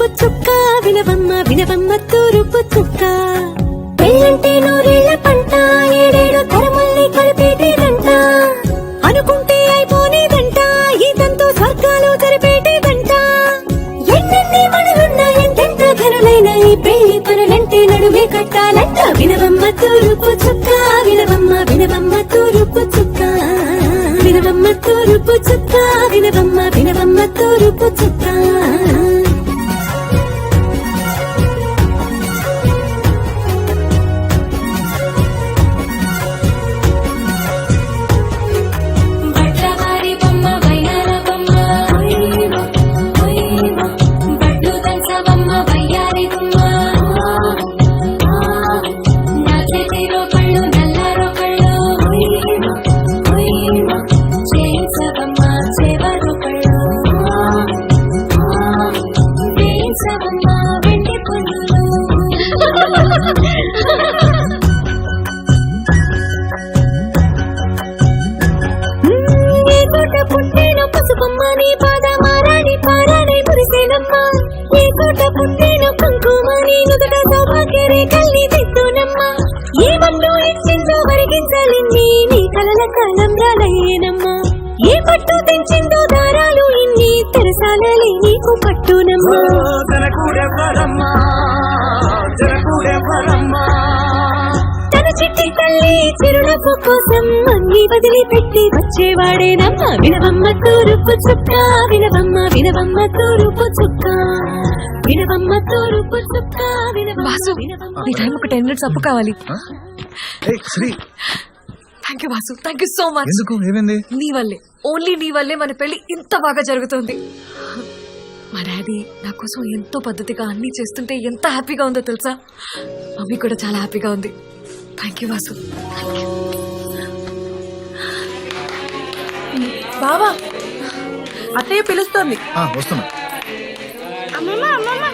తూరుపు చుక్క వినవమ్మ వినవమ్మ తూరుపు చుక్క పెళ్ళంటే నూరేళ్ల పంట ఏడేడు తరముల్ని కలిపేటేదంట అనుకుంటే అయిపోనేదంట ఈతంతో స్వర్గాలు జరిపేటేదంట ఎన్నెన్ని మనులున్నా ఎంతెంత ఘనులైన ఈ పెళ్లి పనులంటే నడుమే కట్టాలంట వినవమ్మ తూరుపు చుక్క వినవమ్మ వినవమ్మ తూరుపు చుక్క వినవమ్మ తూరుపు చుక్క వినవమ్మ వినవమ్మ తూరుపు చుక్క పుట్టేను పసుపమ్మ నీ పాదమారాణి పారాణి మురిసేనమ్మ ఏ కోట పుట్టేను కుంకుమ నీ నుదుట సౌభాగ్య రేఖల్ని దిద్దునమ్మ ఏ మన్ను ఇచ్చిందో వరిగించాలిన్ని నీ కలల కాలం రాలయ్యేనమ్మ ఏ పట్టు తెంచిందో దారాలు ఇన్ని తెరసాలలే నీకు పట్టునమ్మ తన చిట్టి తల్లి చిరునవ్వు కోసం అన్ని వదిలిపెట్టి వచ్చేవాడేనమ్మ వినవమ్మ తూరుపు చుక్క వినవమ్మ వినవమ్మ తూరుపు చుక్క వినవమ్మ తూరుపు చుక్క వాసు నీ టైం ఒక 10 minutes అప్పు కావాలి. Thank you Vasu, thank you so much. నీ వల్లే, ఓన్లీ నీ వల్లే మన పెళ్లి ఇంత బాగా జరుగుతుంది. మా డాడీ నా కోసం ఎంతో పద్ధతిగా అన్ని చేస్తుంటే ఎంత హ్యాపీగా ఉందో తెలుసా. మమ్మీ కూడా చాలా హ్యాపీగా ఉంది. Thank you Vasu. బావా అత్తయ్య పిలుస్తోంది. వస్తున్నా. అమ్మమ్మ అమ్మమ్మ